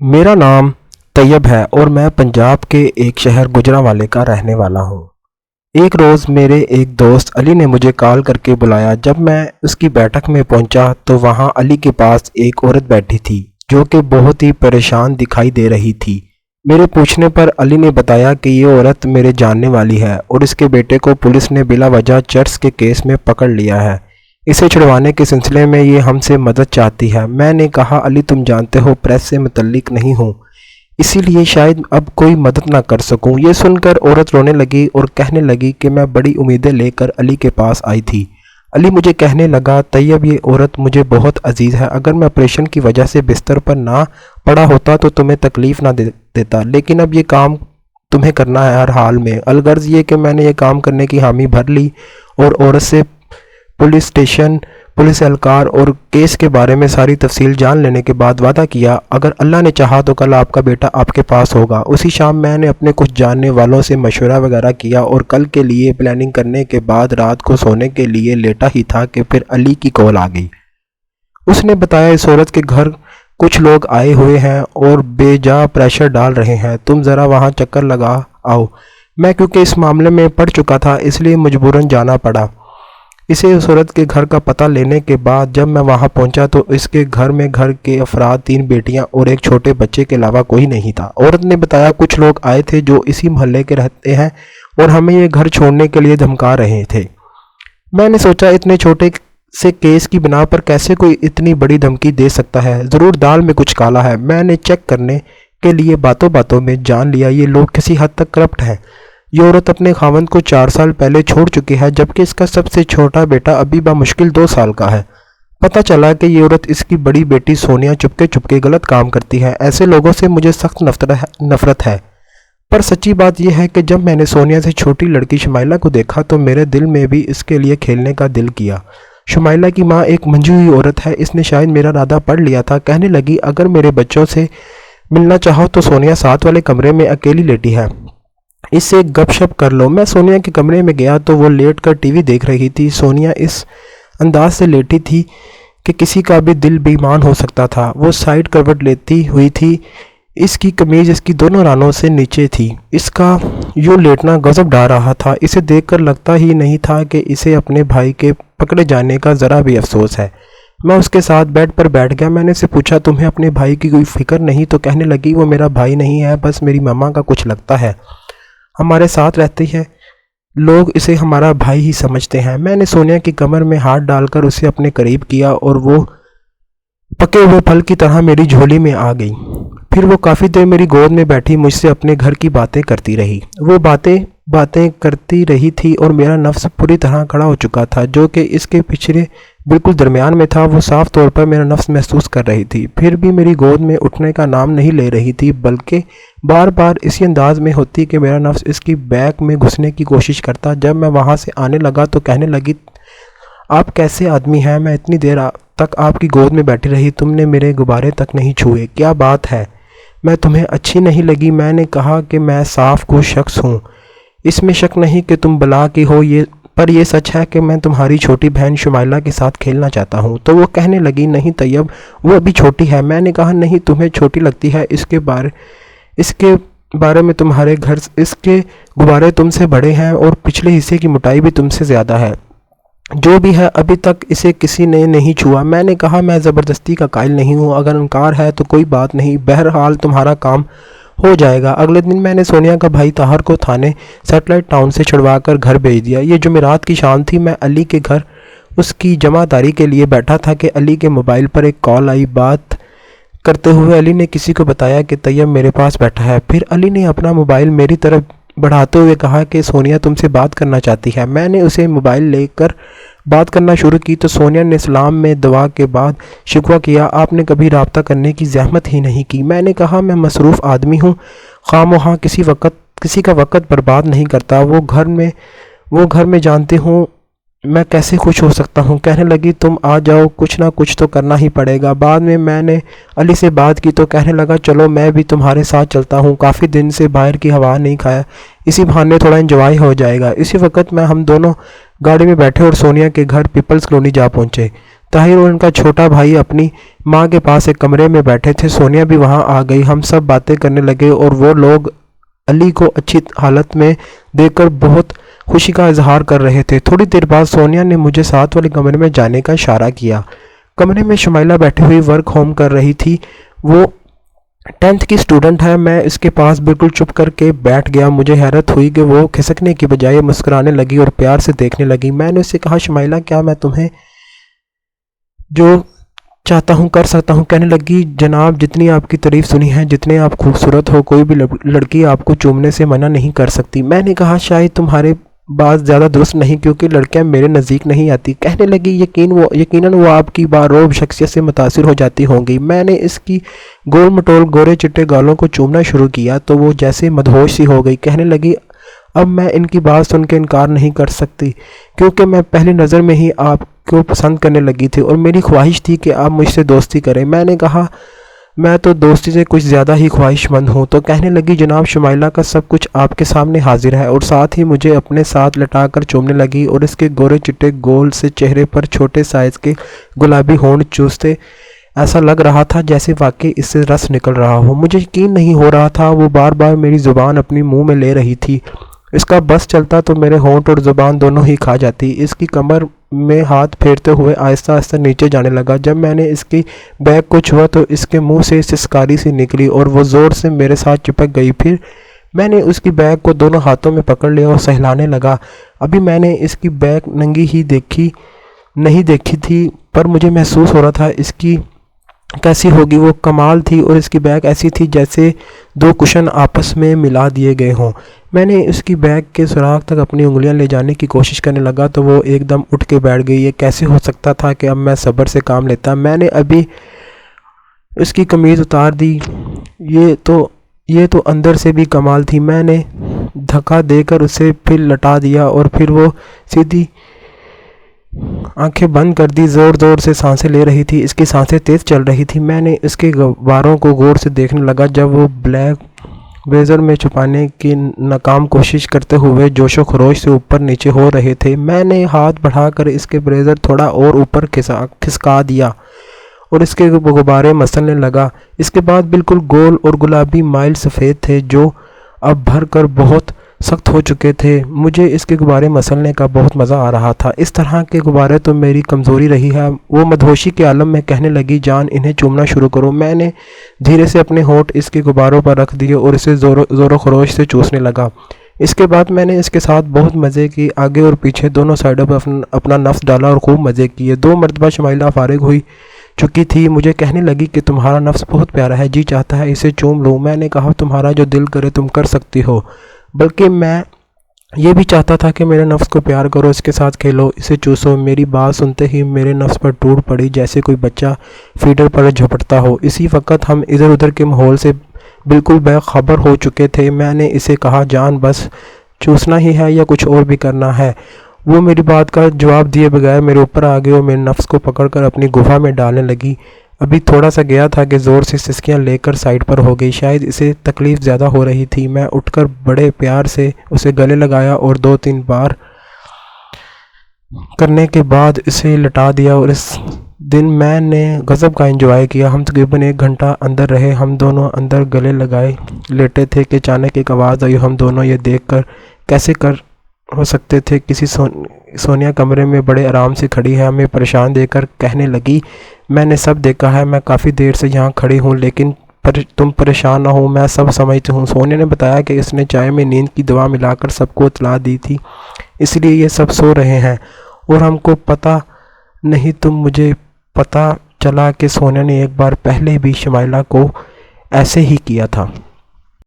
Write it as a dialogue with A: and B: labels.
A: मेरा नाम तैयब है और मैं पंजाब के एक शहर गुजरांवाले का रहने वाला हूँ। एक रोज़ मेरे एक दोस्त अली ने मुझे कॉल करके बुलाया। जब मैं उसकी बैठक में पहुंचा तो वहां अली के पास एक औरत बैठी थी जो कि बहुत ही परेशान दिखाई दे रही थी। मेरे पूछने पर अली ने बताया कि ये औरत मेरे जानने वाली है और इसके बेटे को पुलिस ने बिला वजह चर्च के केस में पकड़ लिया है। इसे छुड़वाने के सिलसिले में ये हमसे मदद चाहती है। मैंने कहा, अली तुम जानते हो प्रेस से मुतल्लिक नहीं हूँ, इसीलिए शायद अब कोई मदद ना कर सकूं। ये सुनकर औरत रोने लगी और कहने लगी कि मैं बड़ी उम्मीदें लेकर अली के पास आई थी। अली मुझे कहने लगा, तैयब ये औरत मुझे बहुत अजीज़ है। अगर मैं ऑपरेशन की वजह से बिस्तर पर ना पड़ा होता तो तुम्हें तकलीफ़ ना देता, लेकिन अब ये काम तुम्हें करना है हर हाल में। अलगर्ज ये कि मैंने ये काम करने की हामी भर ली और औरत से पुलिस स्टेशन, पुलिस एहलकार और केस के बारे में सारी तफसील जान लेने के बाद वादा किया, अगर अल्लाह ने चाहा तो कल आपका बेटा आपके पास होगा। उसी शाम मैंने अपने कुछ जानने वालों से मशवरा वगैरह किया और कल के लिए प्लानिंग करने के बाद रात को सोने के लिए लेटा ही था कि फिर अली की कॉल आ गई। उसने बताया, इस औरत के घर कुछ लोग आए हुए हैं और बेजा प्रेशर डाल रहे हैं, तुम ज़रा वहाँ चक्कर लगा आओ। मैं क्योंकि इस मामले में पढ़ चुका था इसलिए मजबूरन जाना पड़ा। इसे उस औरत के घर का पता लेने के बाद जब मैं वहां पहुंचा तो इसके घर में घर के अफराद, 3 बेटियां और एक छोटे बच्चे के अलावा कोई नहीं था। औरत ने बताया, कुछ लोग आए थे जो इसी मोहल्ले के रहते हैं और हमें ये घर छोड़ने के लिए धमका रहे थे। मैंने सोचा, इतने छोटे से केस की बिना पर कैसे कोई इतनी बड़ी धमकी दे सकता है, ज़रूर दाल में कुछ काला है। मैंने चेक करने के लिए बातों बातों में जान लिया ये लोग किसी हद तक करप्ट हैं। ये औरत अपने खावंद को 4 साल पहले छोड़ चुकी है, जबकि इसका सबसे छोटा बेटा अभी बामुश्किल 2 साल का है। पता चला कि ये औरत इसकी बड़ी बेटी सोनिया चुपके चुपके गलत काम करती है। ऐसे लोगों से मुझे सख्त नफरत है। पर सच्ची बात यह है कि जब मैंने सोनिया से छोटी लड़की शुमाइला को देखा तो मेरे दिल में भी इसके लिए खेलने का दिल किया। शुमाइला की माँ एक मंजू हुई औरत है, इसने शायद मेरा इरादा पढ़ लिया था। कहने लगी, अगर मेरे बच्चों से मिलना चाहो तो सोनिया साथ वाले कमरे में अकेली लेटी है, इससे गपशप कर लो। मैं सोनिया के कमरे में गया तो वो लेट कर टीवी देख रही थी। सोनिया इस अंदाज से लेटी थी कि किसी का भी दिल बेईमान हो सकता था। वो साइड करवट लेती हुई थी, इसकी कमीज इसकी दोनों रानों से नीचे थी। इसका यूँ लेटना गजब ढा रहा था। इसे देखकर लगता ही नहीं था कि इसे अपने भाई के पकड़े जाने का ज़रा भी अफसोस है। मैं उसके साथ बेड पर बैठ गया। मैंने से पूछा, तुम्हें अपने भाई की कोई फिक्र नहीं? तो कहने लगी, वो मेरा भाई नहीं है, बस मेरी मामा का कुछ लगता है, हमारे साथ रहती है, लोग इसे हमारा भाई ही समझते हैं। मैंने सोनिया की कमर में हाथ डालकर उसे अपने करीब किया और वो पके हुए फल की तरह मेरी झोली में आ गई। फिर वो काफ़ी देर मेरी गोद में बैठी मुझसे अपने घर की बातें करती रही। वो बातें करती रही थी और मेरा नफ्स पूरी तरह खड़ा हो चुका था, जो कि इसके पिछले बिल्कुल दरमियान में था। वो साफ तौर पर मेरा नफ्स महसूस कर रही थी, फिर भी मेरी गोद में उठने का नाम नहीं ले रही थी, बल्कि बार बार इसी अंदाज में होती कि मेरा नफ्स इसकी बैक में घुसने की कोशिश करता। जब मैं वहाँ से आने लगा तो कहने लगी, आप कैसे आदमी हैं? मैं इतनी देर तक आपकी गोद में बैठी रही, तुमने मेरे गुब्बारे तक नहीं छुए, क्या बात है? मैं तुम्हें अच्छी नहीं लगी? मैंने कहा कि मैं साफ कुछ शख्स हूँ, इसमें शक नहीं कि तुम बला की हो, पर यह सच है कि मैं तुम्हारी छोटी बहन शुमाइला के साथ खेलना चाहता हूँ। तो वो कहने लगी, नहीं तैयब, वो अभी छोटी है। मैंने कहा, नहीं, तुम्हें छोटी लगती है, इसके बारे में तुम्हारे घर इसके गुब्बारे तुमसे बड़े हैं और पिछले हिस्से की मोटाई भी तुमसे ज़्यादा है। जो भी है, अभी तक इसे किसी ने नहीं छुआ। मैंने कहा, मैं ज़बरदस्ती का कायल नहीं हूँ, अगर इनकार है तो कोई बात नहीं, बहरहाल तुम्हारा काम हो जाएगा। अगले दिन मैंने सोनिया का भाई ताहर को थाने सैटेलाइट टाउन से छुड़वाकर घर भेज दिया। ये जुमेरात की शाम थी। मैं अली के घर उसकी जमादारी के लिए बैठा था कि अली के मोबाइल पर एक कॉल आई। बात करते हुए अली ने किसी को बताया कि तैयब मेरे पास बैठा है। फिर अली ने अपना मोबाइल मेरी तरफ बढ़ाते हुए कहा कि सोनिया तुमसे बात करना चाहती है। मैंने उसे मोबाइल लेकर बात करना शुरू की तो सोनिया ने सलाम में दुआ के बाद शिकवा किया, आपने कभी रब्ता करने की ज़हमत ही नहीं की। मैंने कहा, मैं मसरूफ़ आदमी हूँ, खामोहा किसी का वक़्त बर्बाद नहीं करता। वो घर में जानते हूँ मैं कैसे खुश हो सकता हूँ। कहने लगी, तुम आ जाओ, कुछ ना कुछ तो करना ही पड़ेगा। बाद में मैंने अली से बात की तो कहने लगा, चलो मैं भी तुम्हारे साथ चलता हूँ, काफ़ी दिन से बाहर की हवा नहीं खाया, इसी बहाने थोड़ा एंजॉय हो जाएगा। इसी वक्त हम दोनों गाड़ी में बैठे और सोनिया के घर पीपल्स कॉलोनी जा पहुँचे। طاہر اور ان کا چھوٹا بھائی اپنی ماں کے پاس ایک کمرے میں بیٹھے تھے۔ سونیا بھی وہاں آ گئی۔ ہم سب باتیں کرنے لگے اور وہ لوگ علی کو اچھی حالت میں دیکھ کر بہت خوشی کا اظہار کر رہے تھے۔ تھوڑی دیر بعد سونیا نے مجھے ساتھ والے کمرے میں جانے کا اشارہ کیا۔ کمرے میں شمائلہ بیٹھی ہوئی ورک ہوم کر رہی تھی۔ وہ 10th کی اسٹوڈنٹ ہے۔ میں اس کے پاس بالکل چپ کر کے بیٹھ گیا۔ مجھے حیرت ہوئی کہ وہ کھسکنے کی بجائے مسکرانے لگی اور پیار سے دیکھنے لگی۔ میں نے اس سے کہا، شمائلہ کیا میں تمہیں جو چاہتا ہوں کر سکتا ہوں؟ کہنے لگی، جناب جتنی آپ کی تعریف سنی ہے، جتنے آپ خوبصورت ہو، کوئی بھی لڑکی آپ کو چومنے سے منع نہیں کر سکتی۔ میں نے کہا، شاید تمہارے بات زیادہ درست نہیں، کیونکہ لڑکیاں میرے نزدیک نہیں آتی۔ کہنے لگی، یقیناً وہ آپ کی باروب شخصیت سے متاثر ہو جاتی ہوں گی۔ میں نے اس کی گول مٹول گورے چٹے گالوں کو چومنا شروع کیا تو وہ جیسے مدہوش سی ہو گئی۔ کہنے لگی، اب میں ان کی بات سن کے انکار نہیں کر سکتی، کیونکہ میں پہلی نظر میں ہی آپ کو پسند کرنے لگی تھی اور میری خواہش تھی کہ آپ مجھ سے دوستی کریں۔ میں نے کہا، میں تو دوستی سے کچھ زیادہ ہی خواہش مند ہوں۔ تو کہنے لگی، جناب شمائلہ کا سب کچھ آپ کے سامنے حاضر ہے، اور ساتھ ہی مجھے اپنے ساتھ لٹا کر چومنے لگی اور اس کے گورے چٹے گول سے چہرے پر چھوٹے سائز کے گلابی ہونٹ چوستے ایسا لگ رہا تھا جیسے واقعی اس سے رس نکل رہا ہو۔ مجھے یقین نہیں ہو رہا تھا، وہ بار بار میری زبان اپنی منہ میں لے رہی تھی۔ اس کا بس چلتا تو میرے ہونٹ اور زبان دونوں ہی کھا جاتی۔ اس کی کمر میں ہاتھ پھیرتے ہوئے آہستہ آہستہ نیچے جانے لگا۔ جب میں نے اس کی بیک کو چھوا تو اس کے منہ سے سسکاری سی نکلی اور وہ زور سے میرے ساتھ چپک گئی۔ پھر میں نے اس کی بیک کو دونوں ہاتھوں میں پکڑ لیا اور سہلانے لگا۔ ابھی میں نے اس کی بیک ننگی ہی نہیں دیکھی تھی، پر مجھے محسوس ہو رہا تھا اس کی کیسی ہوگی۔ وہ کمال تھی اور اس کی بیک ایسی تھی جیسے دو کشن آپس میں ملا دیے گئے ہوں۔ میں نے اس کی بیک کے سراغ تک اپنی انگلیاں لے جانے کی کوشش کرنے لگا تو وہ ایک دم اٹھ کے بیٹھ گئی۔ یہ کیسے ہو سکتا تھا کہ اب میں صبر سے کام لیتا؟ میں نے ابھی اس کی قمیض اتار دی۔ یہ تو اندر سے بھی کمال تھی۔ میں نے دھکا دے کر اسے پھر لٹا دیا اور پھر وہ سیدھی آنکھیں بند کر دی، زور زور سے سانسیں لے رہی تھی۔ اس کی سانسیں تیز چل رہی تھی۔ میں نے اس کے غباروں کو غور سے دیکھنے لگا جب وہ بلیک بلیزر میں چھپانے کی ناکام کوشش کرتے ہوئے جوش و خروش سے اوپر نیچے ہو رہے تھے۔ میں نے ہاتھ بڑھا کر اس کے بلیزر تھوڑا اور اوپر کھسکا دیا اور اس کے غبارے مسلنے لگا۔ اس کے بعد بالکل گول اور گلابی مائل سفید تھے جو اب بھر کر بہت سخت ہو چکے تھے۔ مجھے اس کے غبارے مسلنے کا بہت مزہ آ رہا تھا۔ اس طرح کے غبارے تو میری کمزوری رہی ہے۔ وہ مدہوشی کے عالم میں کہنے لگی، جان انہیں چومنا شروع کرو۔ میں نے دھیرے سے اپنے ہونٹ اس کے غباروں پر رکھ دیے اور اسے زور و خروش سے چوسنے لگا۔ اس کے بعد میں نے اس کے ساتھ بہت مزے کی، آگے اور پیچھے دونوں سائڈوں پر اپنا نفس ڈالا اور خوب مزے کیے۔ 2 مرتبہ شمائلہ فارغ ہوئی چکی تھی۔ مجھے کہنے لگی کہ تمہارا نفس بہت پیارا ہے، جی چاہتا ہے اسے چوم لوں۔ میں نے کہا، تمہارا جو دل کرے تم کر سکتی ہو، بلکہ میں یہ بھی چاہتا تھا کہ میرے نفس کو پیار کرو، اس کے ساتھ کھیلو، اسے چوسو۔ میری بات سنتے ہی میرے نفس پر ٹوٹ پڑی جیسے کوئی بچہ فیڈر پر جھپٹتا ہو۔ اسی وقت ہم ادھر ادھر کے ماحول سے بالکل بے خبر ہو چکے تھے۔ میں نے اسے کہا، جان بس چوسنا ہی ہے یا کچھ اور بھی کرنا ہے؟ وہ میری بات کا جواب دیے بغیر میرے اوپر آ گئی اور میرے نفس کو پکڑ کر اپنی گفا میں ڈالنے لگی۔ ابھی تھوڑا سا گیا تھا کہ زور سے سسکیاں لے کر سائڈ پر ہو گئی۔ شاید اسے تکلیف زیادہ ہو رہی تھی۔ میں اٹھ کر بڑے پیار سے اسے گلے لگایا اور 2-3 بار کرنے کے بعد اسے لٹا دیا، اور اس دن میں نے غضب کا انجوائے کیا۔ ہم تقریباً 1 گھنٹہ اندر رہے۔ ہم دونوں اندر گلے لگائے لیٹے تھے کہ اچانک ایک آواز آئی۔ ہم دونوں یہ دیکھ کر کیسے ہو سکتے تھے کسی سونیا کمرے میں بڑے آرام سے کھڑی ہے، ہمیں پریشان دیکھ کر کہنے لگی، میں نے سب دیکھا ہے، میں کافی دیر سے یہاں کھڑی ہوں، لیکن تم پریشان نہ ہو، میں سب سمجھتی ہوں۔ سونیا نے بتایا کہ اس نے چائے میں نیند کی دوا ملا کر سب کو اطلاع دی تھی، اس لیے یہ سب سو رہے ہیں اور ہم کو پتہ نہیں مجھے پتہ چلا کہ سونیا نے ایک بار پہلے بھی شمائلہ کو ایسے ہی کیا تھا۔